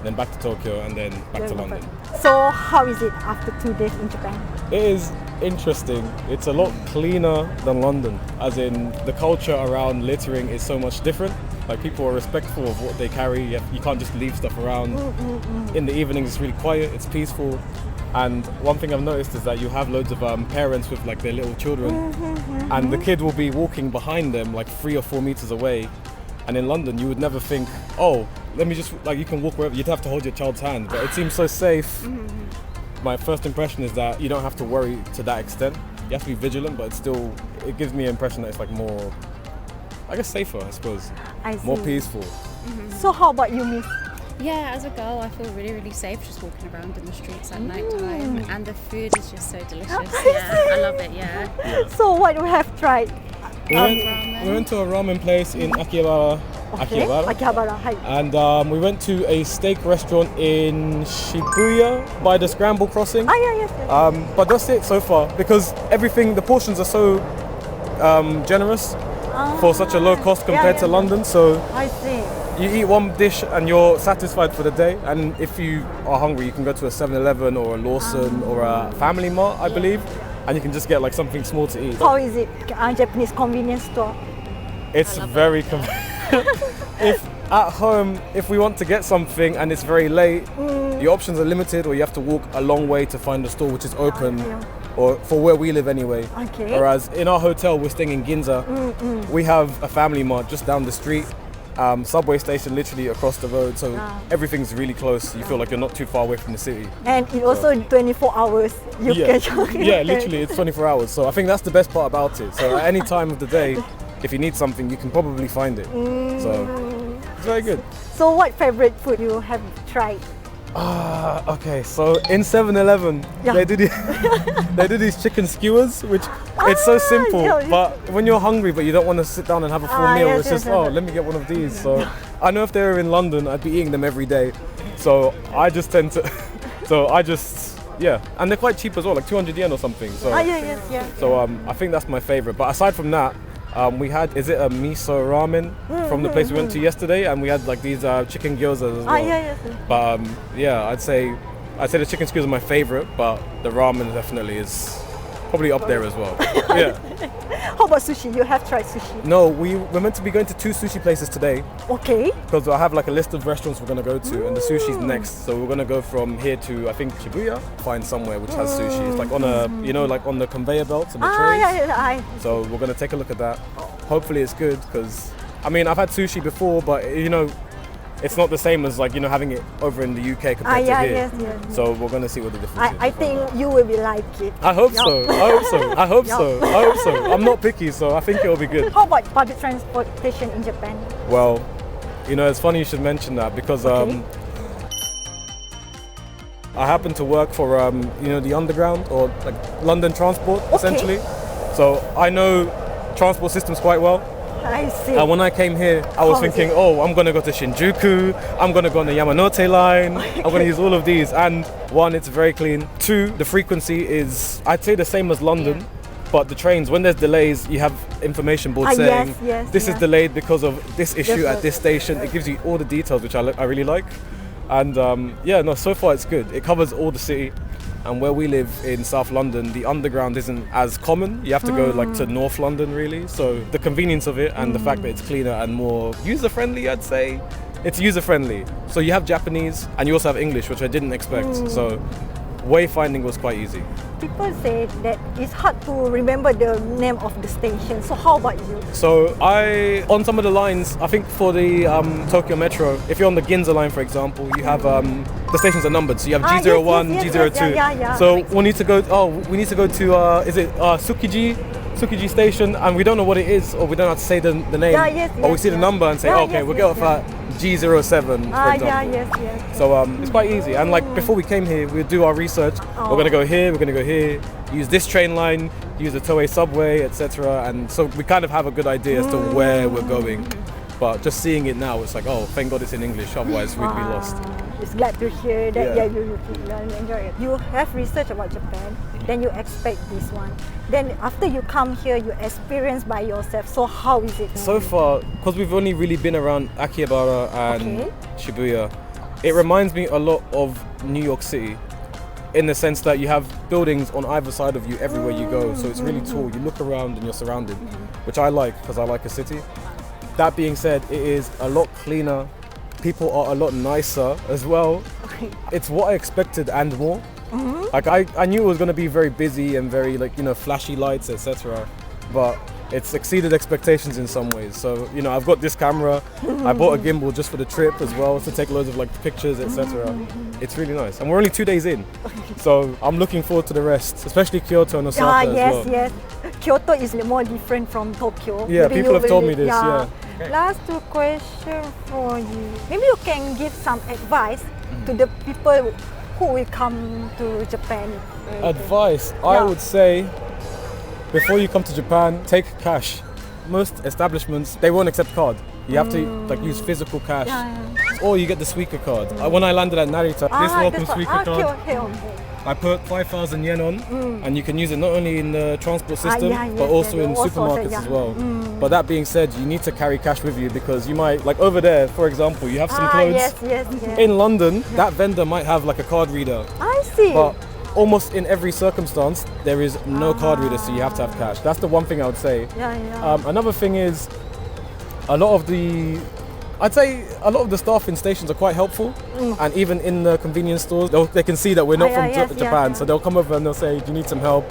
then back to Tokyo, and then back to London. So how is it after 2 days in Japan? It is interesting. It's a lot cleaner than London, as in the culture around littering is so much different. Like, people are respectful of what they carry. You can't just leave stuff around. In the evenings it's really quiet, it's peaceful. And one thing I've noticed is that you have loads of parents with like their little children, and the kid will be walking behind them like 3 or 4 meters away. And in London you would never think, oh, let me just, like, you can walk wherever. You'd have to hold your child's hand, but it seems so safe. My first impression is that you don't have to worry to that extent. You have to be vigilant, but it gives me an impression that it's like more, I guess, safer, I suppose. I see. More peaceful. So how about you, Miss? Yeah, as a girl, I feel really, really safe just walking around in the streets at night time, and the food is just so delicious. Yeah, I love it. Yeah. So what you have tried? We went to a ramen place in Akihabara. Akihabara. And we went to a steak restaurant in Shibuya by the Scramble Crossing. Yes. But that's it so far, because the portions are so generous for such a low cost compared to London. So I see. you eat one dish and you're satisfied for the day. And if you are hungry, you can go to a 7-Eleven or a Lawson or a Family Mart, I believe, and you can just get like something small to eat. How is it, Japanese convenience store? It's very If at home, if we want to get something and it's very late, the options are limited, or you have to walk a long way to find a store which is open, or for where we live anyway. Okay. Whereas in our hotel, we're staying in Ginza, we have a Family Mart just down the street, subway station literally across the road, so everything's really close. You feel like you're not too far away from the city. And it also 24 hours you catch. Yeah, literally it's 24 hours. So I think that's the best part about it. So at any time of the day, if you need something, you can probably find it. So it's very good. So what favorite food you have tried? Okay, so in 7-Eleven, they do these chicken skewers, which it's so simple, but when you're hungry but you don't want to sit down and have a full meal, it's just, let me get one of these. So I know if they were in London, I'd be eating them every day. So I just tend to, and they're quite cheap as well, like 200 yen or something. So, So I think that's my favorite. But aside from that, we had, is it a miso ramen from the place we went to yesterday, and we had like these chicken gyozas as well. But I'd say the chicken skewers are my favorite, but the ramen definitely is probably up there as well. How about sushi? You have tried sushi? No, we're meant to be going to 2 sushi places today. Okay. Because I have like a list of restaurants we're going to go to, and the sushi's next. So we're going to go from here to, I think, Shibuya, find somewhere which has sushi. It's like on a, like on the conveyor belts and the trays. So we're going to take a look at that. Hopefully it's good, because, I mean, I've had sushi before, but, it's not the same as like, having it over in the UK compared to here. So we're going to see what the difference is. I think you will be like it. I hope so. I hope so. I'm not picky, so I think it'll be good. How about public transportation in Japan? Well, it's funny you should mention that, because I happen to work for the underground, or like London transport, essentially. So I know transport systems quite well. I see. And when I came here, I was thinking, I'm going to go to Shinjuku, I'm going to go on the Yamanote line, I'm going to use all of these. And 1, it's very clean. 2, the frequency is, I'd say, the same as London, but the trains, when there's delays, you have information boards saying, this is delayed because of this issue at this station. It gives you all the details, which I really like. And so far it's good. It covers all the city. And where we live in South London, the underground isn't as common. You have to go like to North London, really. So the convenience of it and the fact that it's cleaner and more user-friendly, I'd say. It's user-friendly. So you have Japanese and you also have English, which I didn't expect. So wayfinding was quite easy. People say that it's hard to remember the name of the station. So how about you? So on some of the lines, I think for the Tokyo Metro, if you're on the Ginza line, for example, you have the stations are numbered. So you have G01, G02. So we need to go to is it Tsukiji station, and we don't know what it is, or we don't have to say the name, but we see the number and say, we'll get off at G07, for example. So it's quite easy. And like before we came here, we'd do our research. We're going to go here, we're going to go here, use this train line, use the Toei subway, etc. And so we kind of have a good idea as to where we're going. But just seeing it now, it's like, thank God it's in English, otherwise we'd be lost. It's glad to hear that you enjoy it. You have research about Japan, then you expect this one. Then after you come here, you experience by yourself. So how is it? So far, because we've only really been around Akihabara and Shibuya, It reminds me a lot of New York City in the sense that you have buildings on either side of you everywhere you go. So it's really tall. You look around and you're surrounded, which I like because I like a city. That being said, it is a lot cleaner. People are a lot nicer as well. It's what I expected and more. Like I knew it was going to be very busy and very flashy lights, etc. But it's exceeded expectations in some ways. So I've got this camera. I bought a gimbal just for the trip as well to take loads of pictures, etc. It's really nice, and we're only 2 days in, so I'm looking forward to the rest, especially Kyoto and Osaka as well. Yes. Kyoto is more different from Tokyo. Yeah, Maybe people have told me this. Yeah. Yeah. Last 2 questions for you. Maybe you can give some advice to the people who will come to Japan. Advice, I would say, before you come to Japan, take cash. Most establishments, they won't accept card. You have to use physical cash, or you get the Suica card. When I landed at Narita, this welcome Suica card, I put 5,000 yen on, and you can use it not only in the transport system, but also in supermarkets as well. But that being said, you need to carry cash with you because you might, over there, for example, you have some clothes. Yes. In London, that vendor might have a card reader. I see. But almost in every circumstance, there is no card reader, so you have to have cash. That's the one thing I would say. Another thing is, I'd say a lot of the staff in stations are quite helpful, and even in the convenience stores, they can see that we're not from Japan, so they'll come over and they'll say, "Do you need some help?"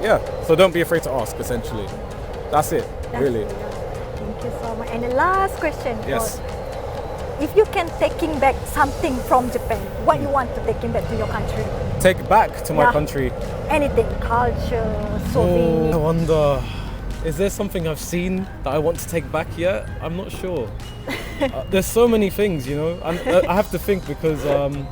Yeah, so don't be afraid to ask. Essentially, that's it. Really. Thank you so much. And the last question. Yes. If you can taking back something from Japan, what you want to taking back to your country? Take back to my country. Anything, culture, souvenir. I wonder, is there something I've seen that I want to take back yet? I'm not sure. There's so many things, and I have to think because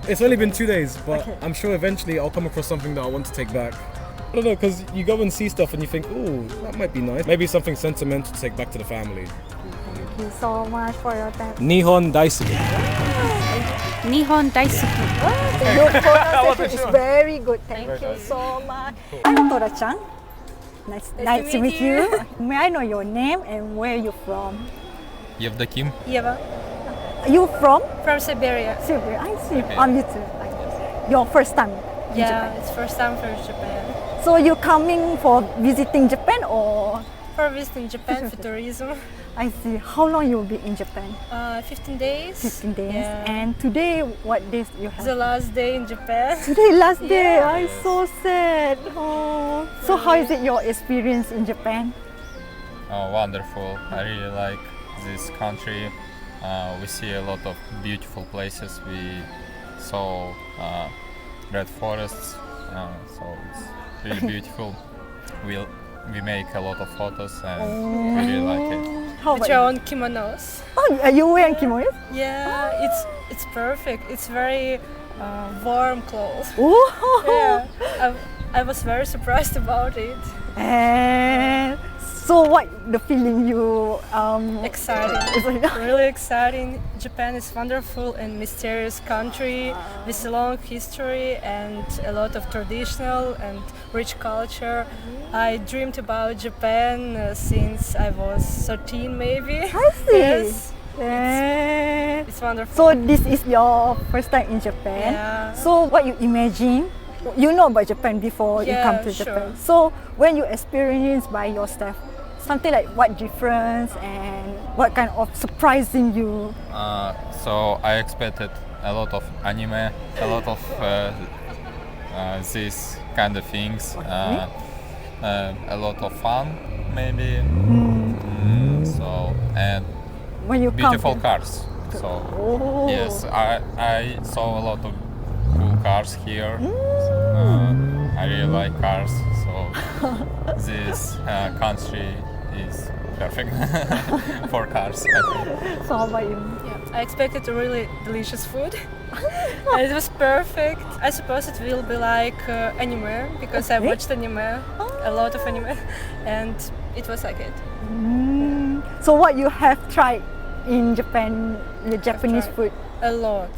it's only been 2 days, but I'm sure eventually I'll come across something that I want to take back. I don't know, because you go and see stuff and you think, oh, that might be nice. Maybe something sentimental to take back to the family. Thank you so much for your time. Nihon daisuki. Nihon daisuki. Your pronunciation is very good. Thank you so much. I'm Tora-chan. Nice to meet you. May I know your name and where you're from? Yevdokim. Eva, You from? from Siberia. Siberia. I see. You too. Your first time in Yeah, Japan. it's first time for Japan. So you coming for visiting Japan or? For visiting Japan for tourism. I see. How long you will be in Japan? 15 days. 15 days. Yeah. And today, what days you have? The last day in Japan. Today, last day. Yes. I'm so sad. Oh. So how is it your experience in Japan? Oh, wonderful. I really like this country. We see a lot of beautiful places. We saw red forests, so it's really beautiful. We make a lot of photos and we really like it. How With about your you? own kimonos. Oh, are you wearing kimonos? Yeah, it's perfect. It's very warm clothes. Oh. Yeah, I was very surprised about it. And so what the feeling you Exciting. Really exciting. Japan is wonderful and mysterious country with a long history and a lot of traditional and rich culture. I dreamed about Japan since I was 13 maybe. I see. Yes, And it's wonderful. so this is your first time in Japan. Yeah. So what you imagine? You know about Japan before you Yeah, come to sure. Japan. So when you experience by yourself, something like what difference and what kind of surprising you? So I expected a lot of anime, a lot of these kind of things, a lot of fun maybe. So and When you beautiful come cars. So Oh. yes, I saw a lot of cool cars here. I really like cars, so this country is perfect for cars. I think. So how about you? Yeah, I expected a really delicious food. And it was perfect. I suppose it will be like anime because I Okay. watched anime, a lot of anime, and it was like it. So what you have tried in Japan, the Japanese tried. food? A lot.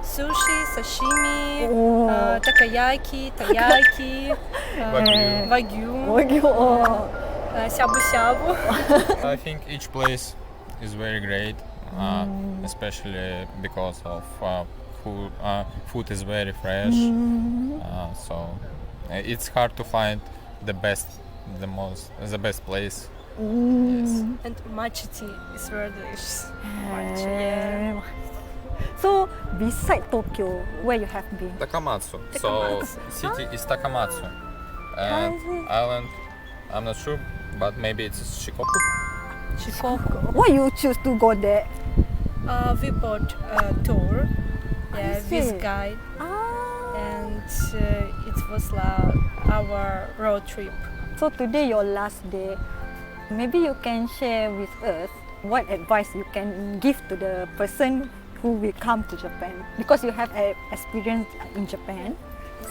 Sushi, sashimi, Oh. takoyaki, taiyaki, wagyu, Oh. shabu shabu. I think each place is very great. especially because of food is very fresh. So it's hard to find the best place. Yes. And matcha tea is very delicious. So beside Tokyo, where you have been? Takamatsu. So city is Takamatsu. And island, I'm not sure, but maybe it's Shikoku. Shikoku. Why you choose to go there? We bought a tour, see. with guide, and it was our road trip. So today your last day. Maybe you can share with us what advice you can give to the person who will come to Japan, because you have experience in Japan.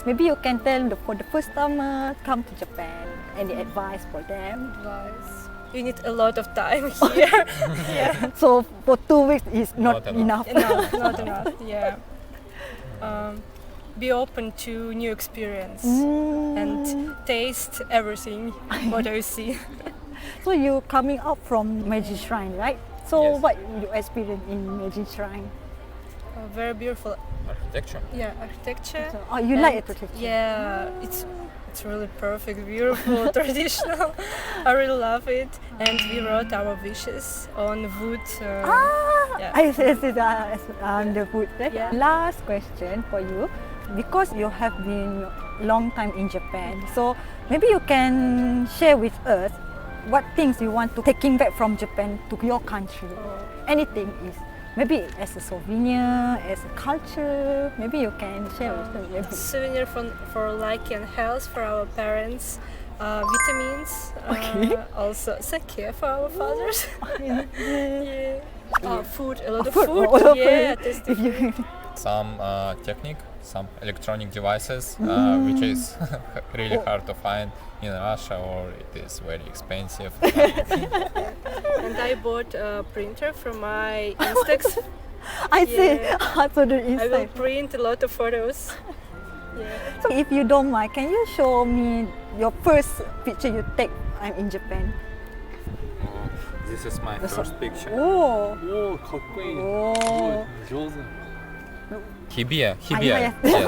Maybe you can tell for the first timer come to Japan, any advice for them? Advice. You need a lot of time here. Yeah. So for 2 weeks is not Not enough. No, not enough. Yeah. Be open to new experience and taste everything what you see. So you coming up from Meiji Shrine, right? So Yes. what you experience in Meiji Shrine? Very beautiful. Architecture. Yeah, architecture. Oh, you like architecture? Yeah, it's really perfect, beautiful, traditional. I really love it. And we wrote our wishes on wood. Yeah. I see that on the food. Yeah. Last question for you, because you have been long time in Japan, so maybe you can share with us what things you want to taking back from Japan to your country. Anything is maybe as a souvenir, as a culture. Maybe you can share with us. Maybe. Souvenir for life and health for our parents. Vitamins. Also, care for our fathers. Yeah. Food, a lot of food. Yeah, tasty food. Some technique, some electronic devices, which is really hard to find in Russia, or it is very expensive. And I bought a printer from my Instax. I see. Yeah. So the I will inside. print a lot of photos. Yeah. So if you don't mind, can you show me your first picture you take in Japan? This is my first picture. Oh. おおかっこいいね。 Oh. 上手。 Hibiya. yeah. Yes.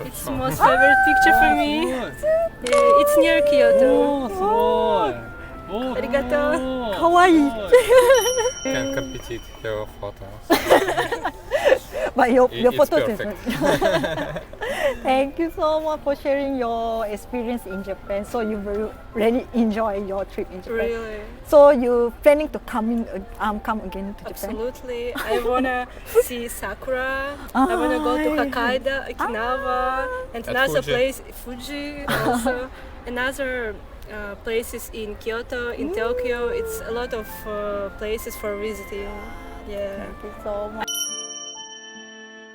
It's most favorite picture for me. Yeah, it's near Kyoto. おおすごい。おお。ありがとう。かわいい。 Can compete your photos. But your It's photos is perfect. Thank you so much for sharing your experience in Japan. So you really enjoy your trip in Japan. Really. So you planning to come again to Japan? Absolutely. I wanna see sakura. I wanna go to Hokkaido, Okinawa, and another Fuji. place, Fuji. Also, another places in Kyoto, in Tokyo. It's a lot of places for visiting. Yeah. Thank you so much.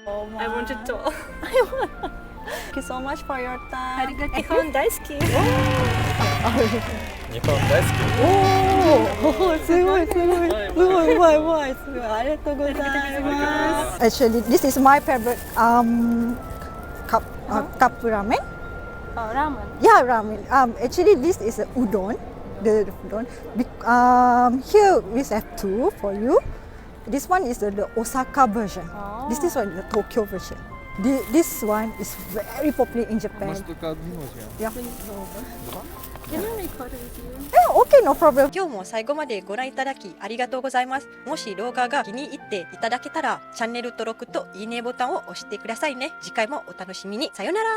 I wanted to. Thank you so much for your time. 日本大好き。日本大好き。おお、すごいすごい、すごい、うまい、うまい、すごい、ありがとうございます。Actually, this is my favorite cup ramen. Ramen. Yeah, ramen. Actually, this is a udon. The udon. Here we have two for you. This one is the Osaka version. This is one the Tokyo version. This one is very popular in Japan. Yeah. Can I record with you? Yeah, okay, no problem. 今日も最後までご覧いただきありがとうございます。もし動画が気に入っていただけたらチャンネル登録といいねボタンを押してくださいね。次回もお楽しみに。さようなら。